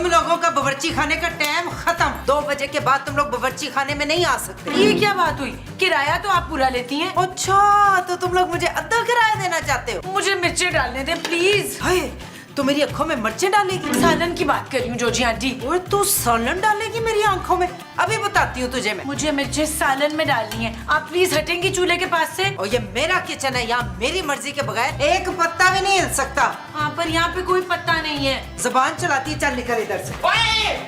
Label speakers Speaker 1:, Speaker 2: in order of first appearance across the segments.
Speaker 1: तुम लोगों का बावर्ची खाने का टाइम खत्म। 2 बजे के बाद तुम लोग बावर्ची खाने में नहीं आ सकते।
Speaker 2: ये क्या बात हुई? किराया तो आप पूरा लेती हैं।
Speaker 1: अच्छा, तो तुम लोग मुझे अद्धा किराया देना चाहते हो?
Speaker 2: मुझे मिर्चें डालने दे प्लीज।
Speaker 1: हाय, तो मेरी आंखों में मिर्चें डालेगी?
Speaker 2: सालन की बात कर रही हूँ जोजी आंटी।
Speaker 1: और तू सालन डालेगी मेरी आंखों में? अभी बताती हूँ तुझे मैं।
Speaker 2: मुझे मिर्चें सालन में डालनी है। आप प्लीज हटेंगी चूल्हे के पास से?
Speaker 1: और ये मेरा किचन है, यहाँ मेरी मर्जी के बगैर एक पत्ता भी नहीं हिल सकता।
Speaker 2: हाँ, पर यहाँ पे कोई पत्ता नहीं है।
Speaker 1: जुबान चलाती है, चल निकल इधर से।
Speaker 3: ओए,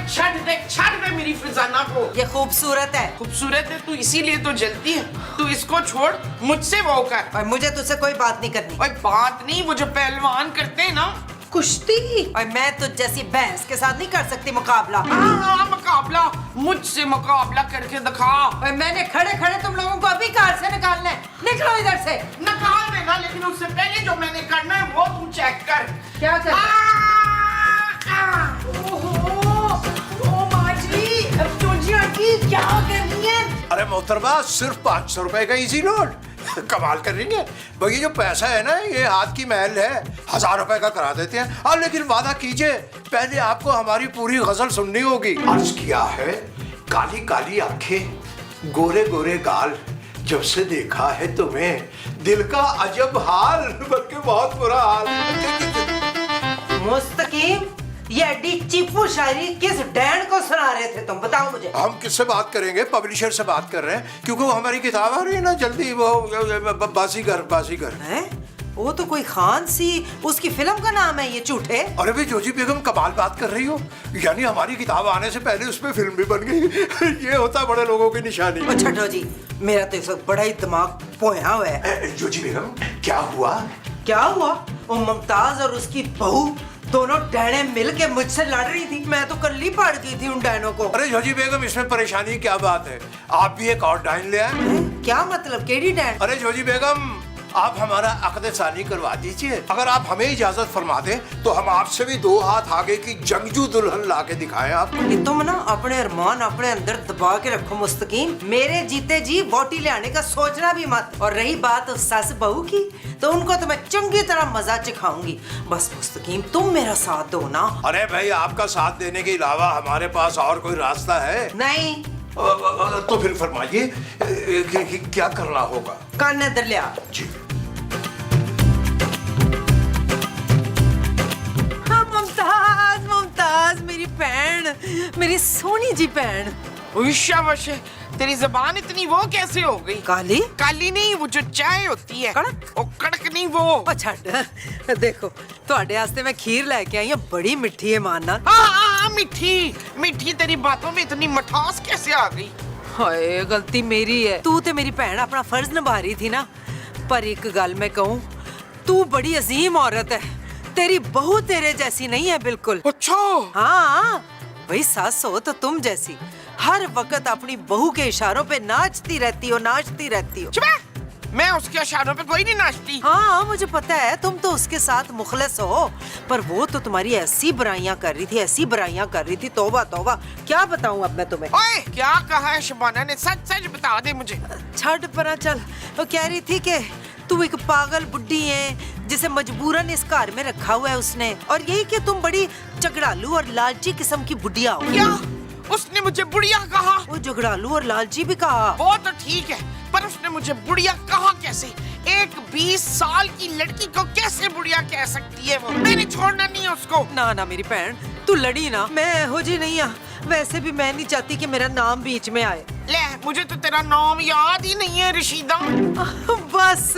Speaker 3: छाड़ दे मेरी फिजाना को।
Speaker 1: ये खूबसूरत है।
Speaker 3: खूबसूरत है तू, इसीलिए तो जलती है। तू इसको छोड़, मुझसे वो कर।
Speaker 1: और मुझे तुझसे कोई बात नहीं करनी।
Speaker 3: ओए बात नहीं, वो जो पहलवान करते हैं ना
Speaker 1: कुश्ती, और मैं तुझ जैसी भैंस के साथ नहीं कर सकती मुकाबला।
Speaker 3: हाँ, मुकाबला, मुझसे मुकाबला करके दिखा।
Speaker 1: और मैंने खड़े खड़े तुम लोगों को अभी कार से निकालना है। निकलो इधर से।
Speaker 3: निकाल देना, लेकिन उससे पहले जो मैंने करना है वो तू चेक कर।
Speaker 1: क्या कर?
Speaker 2: क्या कर रही है?
Speaker 4: अरे मोहतरमा, सिर्फ 500 रुपए का इजी लोड। कमाल कर रही है भाई। जो पैसा है ना, ये हाथ की महल है। 1000 रुपए का करा देते हैं। और लेकिन वादा कीजिए, पहले आपको हमारी पूरी गजल सुननी होगी। अर्ज किया है, काली काली आंखें, गोरे गोरे गाल, जब से देखा है तुम्हें दिल का अजब हाल, बल्कि बहुत बुरा हाल।
Speaker 1: मुस्तकीम, ये अड्डी चीपू शायरी किस डैन को सुना रहे थे तुम? बताओ मुझे।
Speaker 4: हम किससे बात करेंगे? पब्लिशर से बात कर रहे हैं, क्योंकि वो हमारी किताब आ रही है ना जल्दी। वो बाजीगर
Speaker 1: है? वो तो कोई खान सी, उसकी फिल्म का नाम है ये, झूठे।
Speaker 4: अरे भाई जोजी बेगम, कमाल बात कर रही हो। यानी हमारी किताब आने से पहले उसमें फिल्म भी बन गई। ये होता बड़े लोगों की निशानी।
Speaker 1: अच्छा जी, मेरा तो इस वक्त बड़ा ही दिमाग पोया हुआ है।
Speaker 4: जोजी बेगम, क्या हुआ?
Speaker 1: क्या हुआ? वो मुमताज और उसकी बहू दोनों डैने मिलके मुझसे लड़ रही थी। मैं तो कल्ली पड़ गई थी उन डैनों को।
Speaker 4: अरे जोजी बेगम, इसमें परेशानी की क्या बात है? आप भी एक और डाइन ले आए।
Speaker 1: क्या मतलब? KD Dan?
Speaker 4: अरे जोजी बेगम, आप हमारा अक़द सानी करवा दीजिए। अगर आप हमें इजाजत फरमा दें तो हम आपसे भी 2 हाथ आगे की जंगजू दुल्हन ला के दिखाएं आपको।
Speaker 1: कि तुम ना अपने अरमान अपने अंदर दबा के रखो मुस्तकीम। मेरे जीते जी वोटी ले आने का सोचना भी मत। और रही बात उस सस बहू की, तो उनको तो मैं चंगी तरह मजा चखाऊंगी। बस मुस्तकीम, तुम मेरा साथ दो ना।
Speaker 4: अरे भाई, आपका साथ देने के अलावा हमारे पास और कोई रास्ता है?
Speaker 1: नहीं।
Speaker 4: तो फिर फरमाइए कि क्या करना होगा।
Speaker 1: कान इधर ले आ।
Speaker 4: जी।
Speaker 1: मुमताज, मुमताज मेरी बहन, मेरी सोनी जी बहन।
Speaker 3: शाबाश, तेरी जबान इतनी वो कैसे हो गई?
Speaker 1: काली?
Speaker 3: काली नहीं, वो जो चाय होती है
Speaker 1: कड़क?
Speaker 3: वो कड़क नहीं, वो।
Speaker 1: अच्छा देखो, ਤੁਹਾਡੇ वास्ते मैं खीर लेके आई हूँ, बड़ी मिठी है मानना।
Speaker 3: हाँ, मीठी मीठी। तेरी बातों में इतनी मिठास कैसे आ गई?
Speaker 1: हाय, गलती मेरी है। तू तो मेरी बहन अपना फर्ज निभा रही थी ना। पर एक गल मैं कहूँ, तू बड़ी अजीम औरत है। तेरी बहू तेरे जैसी नहीं है बिल्कुल।
Speaker 3: अच्छा।
Speaker 1: हाँ, वही सास हो तो तुम जैसी। हर वक्त अपनी बहू के इशारों पे नाचती रहती हो, नाचती रहती हो।
Speaker 3: चुप! मैं उसके इशारों पे कोई नहीं नाचती।
Speaker 1: हाँ, मुझे पता है, तुम तो उसके साथ मुखलिस हो। पर वो तो तुम्हारी ऐसी बुराइयां कर रही थी, ऐसी बुराइयां कर रही थी। तौबा तौबा, क्या बताऊं अब मैं तुम्हें।
Speaker 3: ओए, क्या कहा है शबाना ने? सच सच बता दे मुझे।
Speaker 1: छड़ परा चल। वो कह रही थी कि तू एक पागल बुड्ढी है, जिसे मजबूरन इस घर में रखा हुआ है उसने, और यही कि तुम बड़ी झगड़ालू और लालची किस्म की बुढ़िया हो।
Speaker 3: क्या उसने मुझे बुढ़िया कहा?
Speaker 1: वो झगड़ालू और लालची भी कहा।
Speaker 3: वो तो ठीक है, पर उसने मुझे बुढ़िया कहा कैसे? एक 20 साल की लड़की को कैसे बुढ़िया कह सकती है वो? मैंने छोड़ना नहीं है उसको।
Speaker 1: ना ना मेरी बहन, तू लड़ी ना। मैं हो जी नहीं आ। वैसे भी मैं नहीं चाहती कि मेरा नाम बीच में आए।
Speaker 3: ले, मुझे तो तेरा नाम याद ही नहीं है, रशीदा।
Speaker 1: बस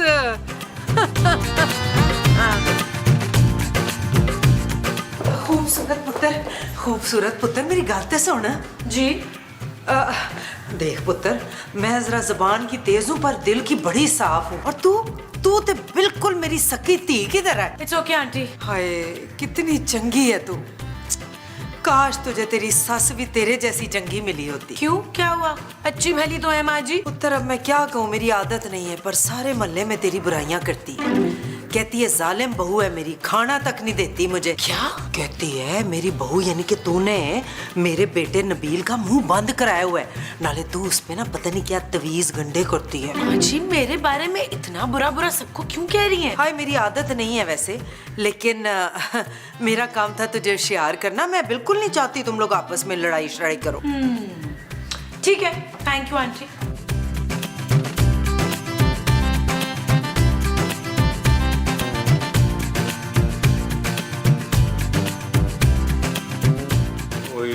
Speaker 1: खूबसूरत पुत्र, खूबसूरत पुत्र, मेरी गल सुन
Speaker 2: जी।
Speaker 1: देख पुत्र, मैं जरा जबान की तेज हूँ पर दिल की बड़ी साफ हूँ। और तू तू तो बिल्कुल मेरी सकी धी की तरह है।
Speaker 2: It's okay aunty.
Speaker 1: हाय, कितनी चंगी है तू। काश तुझे तेरी सस भी तेरे जैसी चंगी मिली होती।
Speaker 2: क्यों, क्या हुआ? अच्छी भली तो है माँ जी।
Speaker 1: पुत्र, अब मैं क्या कहूँ, मेरी आदत नहीं है, पर सारे मोहल्ले में तेरी बुराइयां करती है। कहती है जालिम बहू है मेरी, खाना तक नहीं देती मुझे।
Speaker 2: क्या?
Speaker 1: कहती है मेरी बहू यानी कि तूने मेरे बेटे नबील का मुंह बंद कराया हुआ है, नाले तू उस पे ना पता नहीं क्या तवीज गंडे करती है।
Speaker 2: माँ जी मेरे बारे में इतना बुरा बुरा सबको क्यों कह रही हैं?
Speaker 1: हाय मेरी आदत नहीं है वैसे, लेकिन मेरा काम था तुझे होशियार करना। मैं बिल्कुल नहीं चाहती तुम लोग आपस में लड़ाई शड़ाई करो।
Speaker 2: ठीक है, थैंक यू आंटी।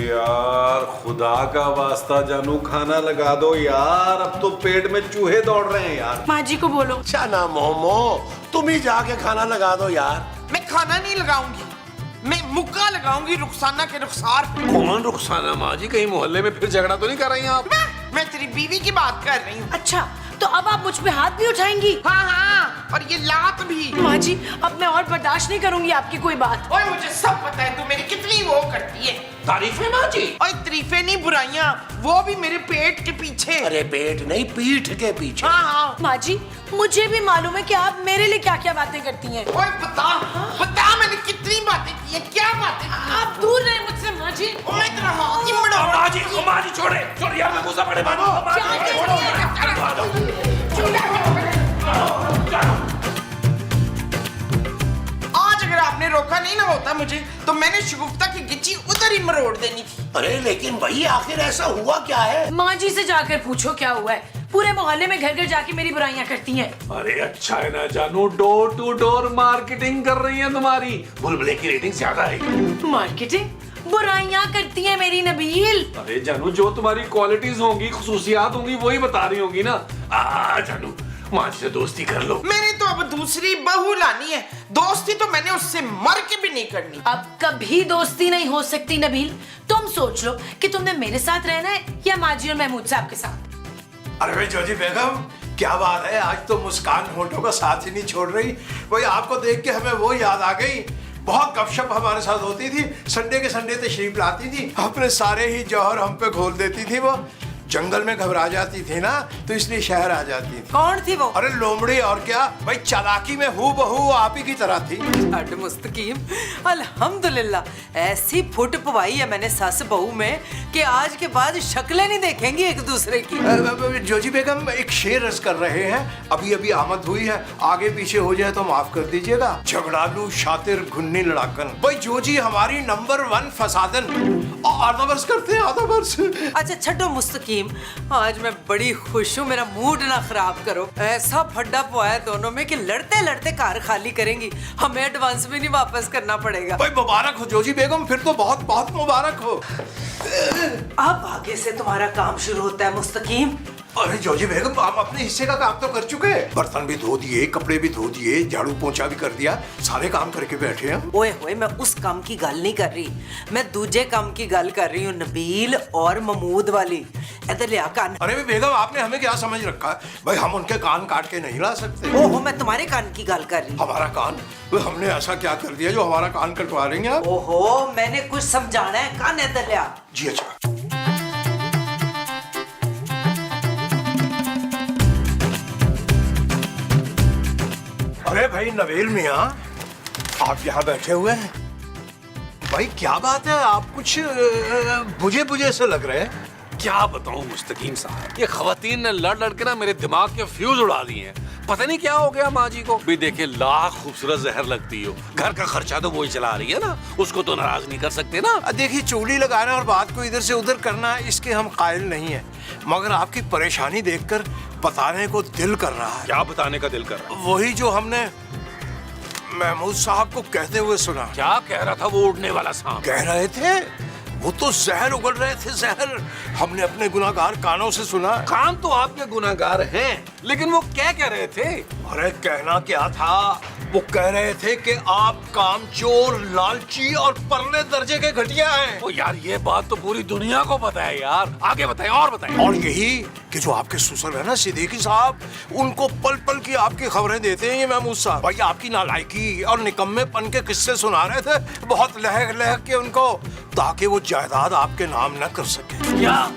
Speaker 5: यार खुदा का वास्ता जानू खाना लगा दो यार, अब तो पेट में चूहे दौड़ रहे हैं यार।
Speaker 2: माँ जी को बोलो।
Speaker 6: चना मोमो, तुम ही जाके खाना लगा दो यार।
Speaker 3: मैं खाना नहीं लगाऊंगी, मैं मुक्का लगाऊंगी रुखसाना के रुखसार।
Speaker 6: कौन रुखसाना माँ जी? कहीं मोहल्ले में फिर झगड़ा तो नहीं कर रही हैं आप?
Speaker 3: मैं तेरी बीवी की बात कर रही हूँ।
Speaker 2: अच्छा तो अब आप मुझ पे हाथ भी उठाएंगी?
Speaker 3: हाँ हाँ, और ये लात भी।
Speaker 2: माँ जी अब मैं और बर्दाश्त नहीं करूंगी आपकी कोई बात।
Speaker 3: ओए मुझे सब पता है तू मेरी कितनी वो करती है।
Speaker 6: तारीफें माँ जी?
Speaker 3: ओए तारीफें नहीं, बुराइयां, वो भी मेरे पेट के पीछे।
Speaker 6: अरे पेट नहीं, पीठ के पीछे।
Speaker 3: हाँ हाँ।
Speaker 2: माँ जी मुझे भी मालूम है कि आप मेरे लिए क्या क्या बातें करती हैं।
Speaker 3: ओए बता मैंने कितनी बातें की है, क्या बातें की हैं?
Speaker 2: आप दूर रहे मुझसे माँ जी।
Speaker 3: ओए तेरा हाथ ही बड़ा।
Speaker 6: माँ जी छोड़े, छोड़ यार, मैं गुस्सा पड़े।
Speaker 3: आज अगर आपने रोका नहीं ना होता मुझे, तो मैंने शगुफ्ता की गिच्ची उधर ही मरोड़ देनी थी।
Speaker 6: अरे लेकिन भाई आखिर ऐसा हुआ क्या है?
Speaker 2: माँ जी से जाकर पूछो क्या हुआ है। पूरे मोहल्ले में घर घर जाके मेरी बुराइयां करती हैं।
Speaker 5: अरे अच्छा है ना जानू, डोर टू डोर मार्केटिंग कर रही है तुम्हारी। बुलबुले की रेटिंग ज्यादा है।
Speaker 2: मार्केटिंग? बुराइयां करती है मेरी नबील।
Speaker 5: अरे जानू जो तुम्हारी क्वालिटीज होंगी, खुसूसियात होंगी, वही बता रही होंगी ना। जानू माँ से दोस्ती कर लो।
Speaker 3: मैंने तो अब दूसरी बहू लानी है, दोस्ती तो मैंने उससे मर के भी नहीं करनी।
Speaker 2: अब कभी दोस्ती नहीं हो सकती नबील। तुम सोच लो कि तुमने मेरे साथ रहना है या माजी और महमूद साहब के साथ।
Speaker 4: अरे भाई जोजी बेगम, क्या बात है, आज तो मुस्कान होठों का साथ ही नहीं छोड़ रही। वही आपको देख के हमें वो याद आ गई, बहुत गपशप हमारे साथ होती थी। संडे के संडे तशरीफ लाती थी, अपने सारे ही जौहर हम पे घोल देती थी। वो जंगल में घबरा जाती थी ना, तो इसलिए शहर आ जाती थी।
Speaker 1: कौन थी वो?
Speaker 4: अरे लोमड़ी, और क्या भाई, चालाकी में हूबहू आप ही की तरह थी।
Speaker 1: अरे मुस्तकीम, अल्हम्दुलिल्लाह ऐसी फुट पवाई है मैंने सस बहू में कि आज के बाद शक्लें नहीं देखेंगी एक दूसरे की।
Speaker 4: जोजी बेगम एक शेर अर्ज कर रहे हैं, अभी अभी आमद हुई है, आगे पीछे हो जाए तो माफ कर दीजिएगा। झगड़ालू शातिर घुन्नी लड़ाकन, भाई जोजी हमारी नंबर 1 फसादन। आधा वर्ष करते हैं, आधा वर्ष।
Speaker 1: अच्छा छठो मुस्तकीम, आज मैं बड़ी खुश हूँ, मेरा मूड ना खराब करो। ऐसा फड्डा पवाया दोनों में कि लड़ते लड़ते कार खाली करेंगी, हमें एडवांस भी नहीं वापस करना पड़ेगा।
Speaker 4: भाई मुबारक हो जोजी बेगम, फिर तो बहुत बहुत मुबारक हो।
Speaker 1: अब आगे से तुम्हारा काम शुरू होता है मुस्तकीम।
Speaker 4: अरे जोजी बेगम, आप अपने हिस्से का काम तो कर चुके हैं, बर्तन भी धो दिए, कपड़े भी धो दिए, झाड़ू पोंछा भी कर दिया, सारे काम करके बैठे हैं।
Speaker 1: ओए होए, मैं उस काम की गल नहीं कर रही, मैं दूजे काम की गल कर रही हूँ, नबील और महमूद वाली। इधर ले आ कान।
Speaker 4: अरे बेगम, आपने हमें क्या समझ रखा है? भाई हम उनके कान काट के नहीं ला सकते।
Speaker 1: ओहो, मैं तुम्हारे कान की गल कर रही हूँ।
Speaker 4: हमारा कान? हमने ऐसा क्या कर दिया जो हमारा कान कटवा रही हैं आप?
Speaker 1: ओहो, मैंने कुछ समझाना है, कान इधर ले आ।
Speaker 4: जी अच्छा। अरे भाई नवील मियाँ, आप यहाँ बैठे हुए हैं, भाई क्या बात है? आप कुछ बुझे बुझे से लग रहे हैं।
Speaker 6: क्या बताऊं मुस्तकीम साहब, ये खवातीन ने लड़ लड़ के ना मेरे दिमाग के फ्यूज उड़ा दिए हैं। पता नहीं क्या हो गया माँ जी को भी। देखे लाख खूबसूरत जहर लगती हो, घर का खर्चा तो वही चला रही है ना, उसको तो नाराज नहीं कर सकते ना।
Speaker 4: देखिए, चूड़ी लगाना और बात को इधर से उधर करना, इसके हम कायल नहीं है, मगर आपकी परेशानी देखकर बताने को दिल कर रहा है।
Speaker 6: क्या बताने का दिल कर रहा है?
Speaker 4: वही जो हमने महमूद साहब को कहते हुए सुना।
Speaker 6: क्या कह रहा था वो उड़ने वाला सांप?
Speaker 4: कह रहे थे वो तो जहर उगल रहे थे, जहर। हमने अपने गुनाहगार कानों से सुना।
Speaker 6: कान तो आपके गुनाहगार हैं, लेकिन वो क्या कह रहे थे?
Speaker 4: अरे कहना क्या था, वो कह रहे थे कि आप कामचोर, लालची और परले दर्जे के घटिया हैं।
Speaker 6: ओ यार, ये बात तो पूरी दुनिया को पता है यार। आगे बताएं और बताएं।
Speaker 4: और यही कि जो आपके ससुर है ना सिद्दीकी साहब, उनको पल पल की आपकी खबरें देते हैं ये महमूद साहब। भाई आपकी नालायकी और निकम्मेपन के किस्से सुना रहे थे, बहुत लहक लहक के उनको, ताकि वो जायदाद आपके नाम न कर सके।
Speaker 6: क्या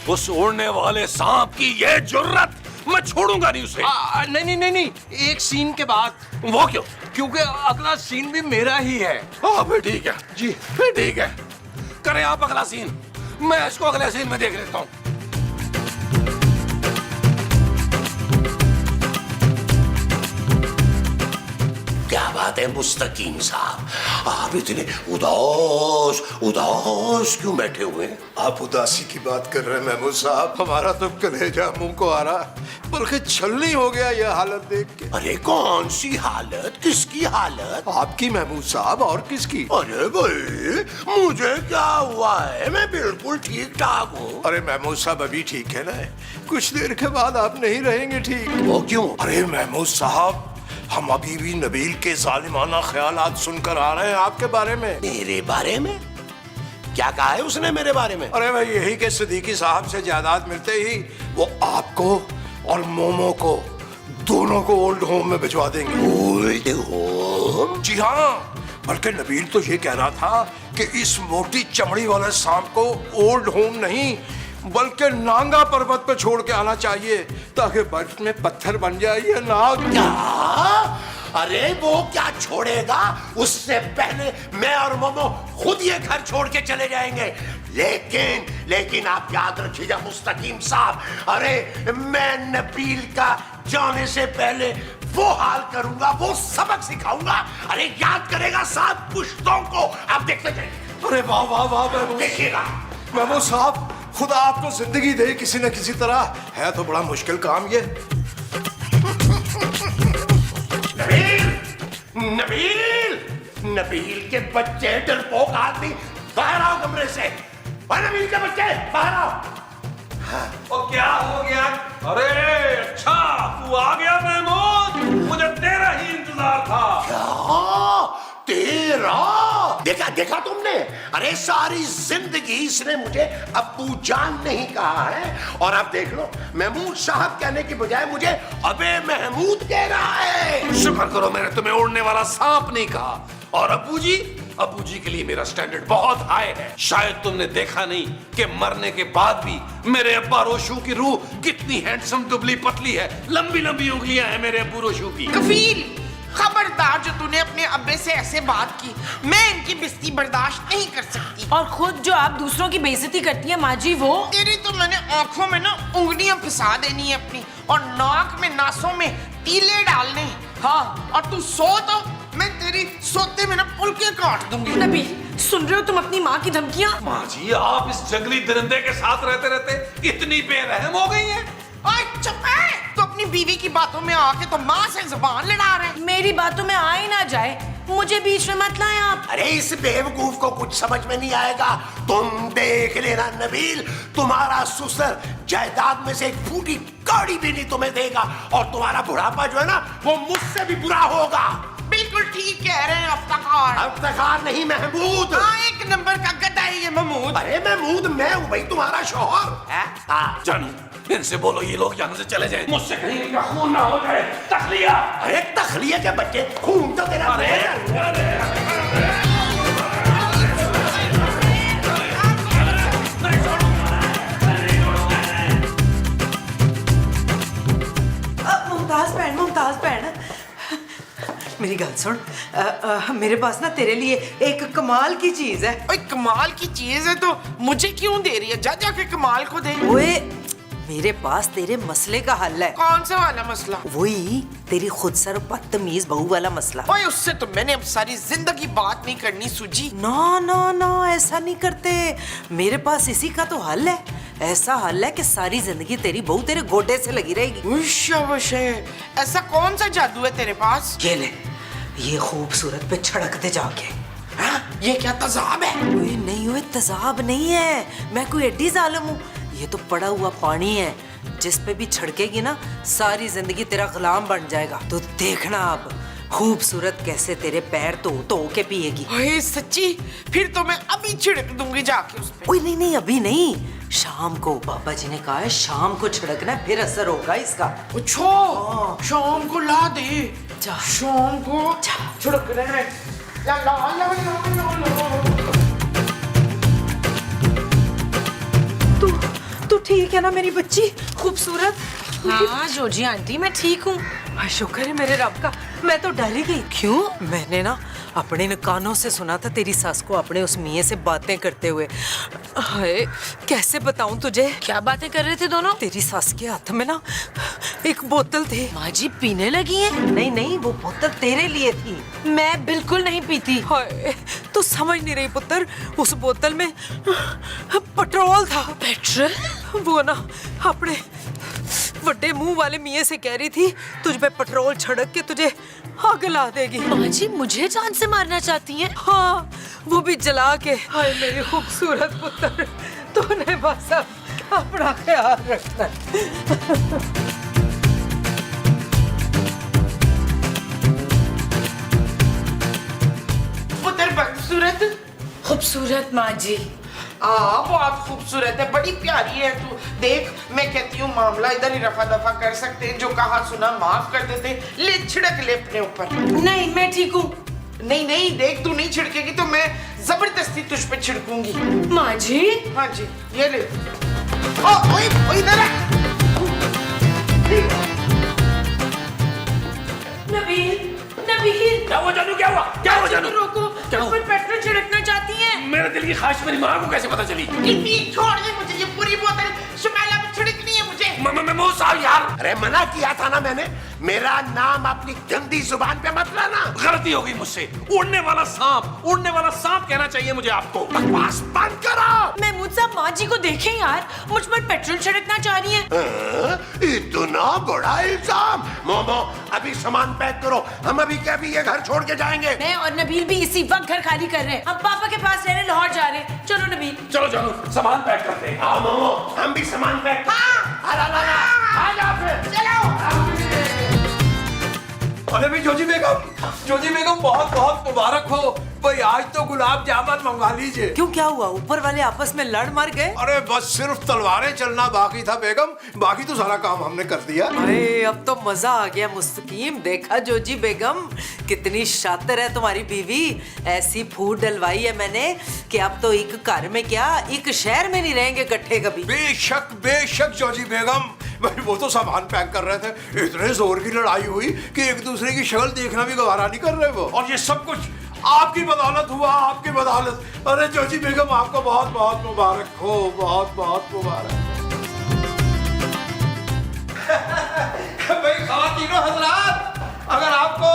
Speaker 6: उस उड़ने वाले सांप की ये जुर्रत? मैं छोड़ूंगा नहीं उसे।
Speaker 4: नहीं नहीं नहीं नहीं, एक सीन के बाद।
Speaker 6: वो क्यों? क्योंकि अगला सीन भी मेरा ही है। हाँ फिर ठीक है जी, फिर ठीक है, करें आप अगला सीन, मैं इसको अगले सीन में देख लेता हूँ। क्या बात है मुस्तकीम साहब, आप इतने उदास उदास क्यों बैठे हुए हैं?
Speaker 4: आप उदासी की बात कर रहे हैं महमूद साहब, हमारा तो कलेजा मुंह को आ रहा, बल्कि छलनी हो गया यह हालत देख के।
Speaker 6: अरे कौन सी हालत, किसकी हालत?
Speaker 4: आपकी महमूद साहब, और किसकी?
Speaker 6: अरे भाई मुझे क्या हुआ है, मैं बिल्कुल ठीक ठाक हूँ।
Speaker 4: अरे महमूद साहब अभी ठीक है ना, कुछ देर के बाद आप नहीं रहेंगे ठीक।
Speaker 6: वो क्यों?
Speaker 4: अरे महमूद साहब, हम अभी भी नबील के जालिमाना ख्यालात सुनकर आ रहे हैं आपके बारे में।
Speaker 6: मेरे बारे में? क्या कहा है उसने मेरे बारे में?
Speaker 4: अरे भाई यही के सिद्दीकी साहब से जायदाद मिलते ही वो आपको और मोमो को दोनों को ओल्ड होम में भिजवा देंगे।
Speaker 6: Old home?
Speaker 4: जी हाँ, बल्कि नबील तो ये कह रहा था कि इस मोटी चमड़ी वाले सांप को ओल्ड होम नहीं बल्कि नांगा पर्वत पे छोड़ के आना चाहिए, ताकि बर्फ में पत्थर बन जाए ये नाग।
Speaker 6: क्या? अरे वो क्या छोड़ेगा, उससे पहले मैं और मोमो खुद ये घर छोड़ के चले जाएंगे। लेकिन आप याद रखिएगा मुस्तकीम साहब, अरे मैं नबील का जाने से पहले वो हाल करूंगा, वो सबक सिखाऊंगा, अरे याद करेगा 7 पुश्तों को। आप देखते जाइए।
Speaker 4: अरे वाह वाह वाह
Speaker 6: देखिएगा
Speaker 4: महमूद साहब, खुदा आपको जिंदगी दे किसी न किसी तरह, है तो बड़ा मुश्किल काम ये।
Speaker 6: नबील के बच्चे, डरपोक आदमी, बाहर आओ कमरे से। नबील के बच्चे बाहर आओ।
Speaker 5: और क्या हो गया? अरे अच्छा तू आ गया महमूद, मुझे तेरा ही इंतजार था।
Speaker 6: क्या? तेरा? देखा तुमने? अरे सारी जिंदगी इसने मुझे अब्बू जान नहीं कहा है, और अब देख लो महमूद साहब कहने की बजाय मुझे अबे महमूद कह रहा है। शुक्र करो मैंने तुम्हें उड़ने वाला सांप नहीं कहा। और अब्बू जी के लिए मेरा स्टैंडर्ड बहुत हाई है। शायद तुमने देखा नहीं कि मरने के बाद भी मेरे अब्बा रोशू की रूह कितनी हैंडसम दुबली पतली है, लंबी लंबी उंगलियां हैं मेरे अब्बू रोशू की।
Speaker 3: कफील, खबरदार जो तूने अपने अब्बे से ऐसे बात की, मैं इनकी बेइज्जती बर्दाश्त नहीं कर सकती।
Speaker 2: और खुद जो आप दूसरों की बेइज्जती करती है माँ जी, वो
Speaker 3: तेरी तो मैंने आंखों में ना उंगलियां फंसा देनी है अपनी, और नाक में नासों में तीले डालने। हाँ, और तू सो तो मैं तेरी सोते में ना पुलके काट दूंगी।
Speaker 2: नबील सुन रहे हो तुम अपनी माँ की धमकियाँ?
Speaker 5: माँ जी आप इस जंगली दरिंदे के साथ रहते रहते इतनी बेरहम हो गई हैं।
Speaker 3: ओए चुप है, तो अपनी बीवी की बातों में आके तो माँ से जुबान लड़ा रहे।
Speaker 2: मेरी बातों में आ ही ना जाए, मुझे बीच में मत लाएं आप।
Speaker 6: अरे इस बेवकूफ को कुछ समझ में नहीं आएगा। तुम देख लेना नबील, तुम्हारा ससुर जायदाद में से एक फूटी कौड़ी भी नहीं तुम्हें देगा, और तुम्हारा बुढ़ापा जो है ना वो मुझसे भी बुरा होगा।
Speaker 3: बिल्कुल ठीक कह रहे हैं अफ्तार।
Speaker 6: अफ्तार नहीं महमूद।
Speaker 3: हाँ, एक नंबर का गधा है ये महमूद।
Speaker 6: अरे महमूद मैं हूँ भाई तुम्हारा शौहर। जानू इनसे बोलो ये लोग यहाँ से चले जाए, मुझसे कहीं इनका खून ना हो जाए। तखलिया? अरे तखलिया के बच्चे, खून तो तेरा।
Speaker 1: मुमताज बहन मेरी गल सुन, मेरे पास ना तेरे लिए एक कमाल की चीज है।
Speaker 3: ओए कमाल की चीज है तो मुझे क्यों दे रही है? जा जाके कमाल को दे।
Speaker 1: ओए मेरे पास तेरे मसले का हल है।
Speaker 3: कौन सा वाला मसला?
Speaker 1: वही तेरी खुदसर बदतमीज बहू वाला मसला।
Speaker 3: ओए उससे तो मैंने अब सारी जिंदगी बात नहीं करनी सूजी।
Speaker 1: ना ना ना ऐसा नहीं करते, मेरे पास इसी का तो हल है। ऐसा हल है कि सारी जिंदगी तेरी बहू तेरे गोडे से लगी रहेगी।
Speaker 3: ऐसा कौन सा जादू है तेरे पास?
Speaker 1: ये ले, ये खूबसूरत पे छड़क दे जाके।
Speaker 3: हाँ? ये क्या तजाब है?
Speaker 1: ओए नहीं ओए तजाब नहीं है, मैं कोई एडी जालिम हूँ। ये तो पड़ा हुआ पानी है, जिस पे भी छिड़केगी ना सारी जिंदगी तेरा गुलाम बन जाएगा। तो देखना अब खूबसूरत कैसे तेरे पैर धो के पिएगी।
Speaker 3: ओए सच्ची? फिर तो मैं अभी छिड़क दूंगी जाके उस पे।
Speaker 1: ओए नहीं नहीं अभी नहीं, शाम को। बाबा जी ने कहा है शाम को छिड़कना, फिर असर होगा इसका।
Speaker 3: अच्छा शाम को ला दे।
Speaker 1: जा।
Speaker 3: शाम को
Speaker 1: जा।
Speaker 3: छिड़क रहे हैं। ला ला ला ला ला।
Speaker 1: तू ठीक है ना मेरी बच्ची खूबसूरत?
Speaker 2: हाँ जोजी आंटी मैं ठीक हूँ।
Speaker 1: शुक्र है मेरे रब का। मैं तो डर ही गई।
Speaker 2: क्यों?
Speaker 1: मैंने ना अपने कानों से सुना था तेरी सास को अपने उस मियाँ से बातें करते हुए। हाय, कैसे बताऊं तुझे?
Speaker 2: क्या बातें कर रहे थे दोनों?
Speaker 1: तेरी सास के हाथ में ना एक बोतल थी।
Speaker 2: माँ जी पीने लगी हैं?
Speaker 1: नहीं नहीं, वो बोतल तेरे लिए थी।
Speaker 2: मैं बिल्कुल नहीं पीती।
Speaker 1: हाय, तू समझ नहीं रही पुत्र, उस बोतल में पेट्रोल था।
Speaker 2: पेट्रोल?
Speaker 1: वो ना अपने बड़े मुंह वाले मियाँ से कह रही थी तुझ पे पेट्रोल छिड़क के तुझे आग ला देगी।
Speaker 2: माँ जी मुझे जान से मारना चाहती हैं?
Speaker 1: हाँ, वो भी जला के। हाय मेरी खूबसूरत पुत्र, तूने बस अब अपना ख्याल रखना।
Speaker 3: पुत्र बदसूरत।
Speaker 2: खूबसूरत माँ जी।
Speaker 3: बहुत खूबसूरत है, बड़ी प्यारी है तू। देख, मैं कहती हूँ मामला इधर ही रफा दफा कर सकते हैं, जो कहा सुना माफ कर देते। ले छिड़क ले अपने ऊपर।
Speaker 2: नहीं मैं ठीक हूँ।
Speaker 3: नहीं नहीं, देख तू नहीं छिड़केगी तो मैं जबरदस्ती तुझ पे छिड़कूंगी।
Speaker 2: माँ जी।
Speaker 3: हाँ जी, ये ले। ओ इधर आ।
Speaker 2: नबील, नबील।
Speaker 6: क्या हुआ जानू? क्या हुआ? क्या हुआ जानू?
Speaker 2: रोको,
Speaker 6: क्या
Speaker 2: तुम पर पेट्रोल छिड़कना चाहती हैं?
Speaker 6: मेरे दिल की ख्वाहिश मेरी माँ को कैसे पता चली?
Speaker 3: इतनी छोड़ दे मुझे, ये पूरी बोतल शुमाइला में छिड़कनी है मुझे।
Speaker 6: मैं साहब यार,
Speaker 7: अरे मना किया था ना मैंने, मेरा नाम अपनी गंदी जुबान पे मत लाना।
Speaker 6: गलती हो गई मुझसे। उड़ने वाला सांप कहना चाहिए मुझे आपको।
Speaker 7: बकवास बंद करो।
Speaker 2: महमूद साहब माँ जी को देखें यार, मुझ पर पेट्रोल छिड़कना चाह रही हैं।
Speaker 7: इतना बड़ा इल्जाम। मोमो, अभी सामान पैक करो, हम अभी के अभी ये घर छोड़ के जाएंगे।
Speaker 2: मैं और नबील भी इसी वक्त घर खाली कर रहे हैं। हम पापा के पास रहने लाहौर जा रहे हैं। चलो नबील।
Speaker 6: चलो जानू, सामान पैक करते हैं।
Speaker 7: हाँ मोमो, हम भी सामान पैक करते हैं। आ जाओ फिर।
Speaker 4: अरे भाई जोजी बेगम बहुत बहुत मुबारक हो भाई, आज तो गुलाब जामुन मंगवा लीजिए।
Speaker 1: क्यों, क्या हुआ? ऊपर वाले आपस में लड़ मर गए?
Speaker 4: अरे बस सिर्फ तलवारें चलना बाकी था बेगम, बाकी तो सारा काम हमने कर दिया।
Speaker 1: अरे अब तो मजा आ गया मुस्तकीम। देखा जोजी बेगम, कितनी शातिर है तुम्हारी बीवी। ऐसी फूट डलवाई है मैंने कि अब तो एक घर में क्या, एक शहर में नहीं रहेंगे इकट्ठे कभी।
Speaker 4: बेशक जोजी बेगम, भाई वो तो सामान पैक कर रहे थे, इतने जोर की लड़ाई हुई कि एक दूसरे की शक्ल देखना भी गवारा नहीं कर रहे वो। और ये सब कुछ आपकी बदौलत हुआ, आपकी बदौलत। अरे जोजी बेगम, आपको बहुत बहुत मुबारक हो, बहुत बहुत मुबारक। भाई ख़वातीनो हज़रात, अगर आपको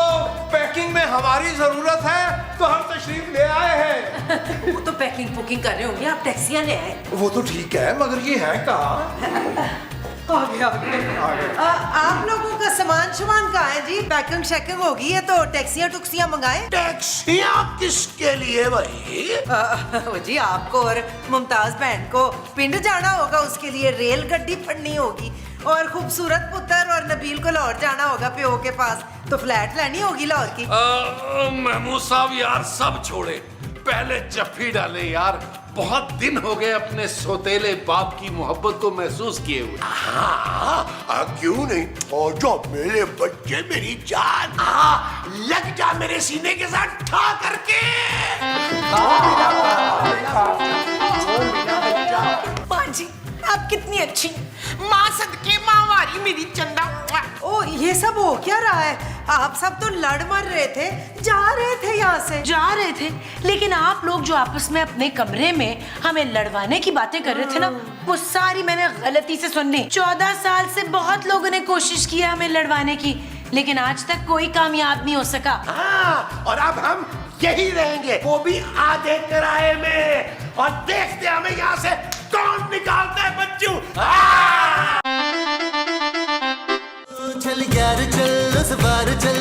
Speaker 4: पैकिंग में हमारी जरूरत है तो हम तशरीफ ले आए हैं।
Speaker 1: वो तो पैकिंग पुकिंग कर रहे होंगे, आप टैक्सियां ले आए।
Speaker 4: वो तो ठीक है, मगर ये है कहाँ? आगे।
Speaker 1: आप लोगों का सामान कहाँ है जी? पैकिंग शैकिंग होगी है तो टैक्सियां टुक्सियां मंगाएं।
Speaker 7: टैक्सियां किसके लिए भाई?
Speaker 1: जी आपको और मुमताज बहन को पिंड जाना होगा, उसके लिए रेलगाड़ी पड़नी होगी। और खूबसूरत पुत्र और नबील को लाहौर जाना होगा प्यो के पास, तो फ्लैट लेनी होगी लाहौर की।
Speaker 6: महमूद साहब यार, सब छोड़े, पहले जफ्फी डाले यार। बहुत दिन हो गए अपने सौतेले बाप की मोहब्बत को महसूस किए हुए।
Speaker 7: हाँ, क्यों नहीं? और जो मेरे बच्चे, मेरी जान, लग जा मेरे सीने के साथ ठा करके।
Speaker 2: माँ जी आप कितनी अच्छी।
Speaker 3: माँ सदके माँ वारी मेरी चंदा।
Speaker 1: ओ ये सब हो क्या रहा है? आप सब तो लड़ मर रहे थे, जा रहे थे यहाँ से।
Speaker 2: जा रहे थे, लेकिन आप लोग जो आपस में अपने कमरे में हमें लड़वाने की बातें कर रहे थे ना, वो सारी मैंने गलती से सुननी। 14 साल से बहुत लोगों ने कोशिश की हमें लड़वाने की, लेकिन आज तक कोई कामयाब नहीं हो सका।
Speaker 7: हाँ, और अब हम यही रहेंगे, वो भी आधे किराए में, और देखते हमें यहाँ से कौन निकालता है बच्चू।
Speaker 8: चल यार चल, उस बार चल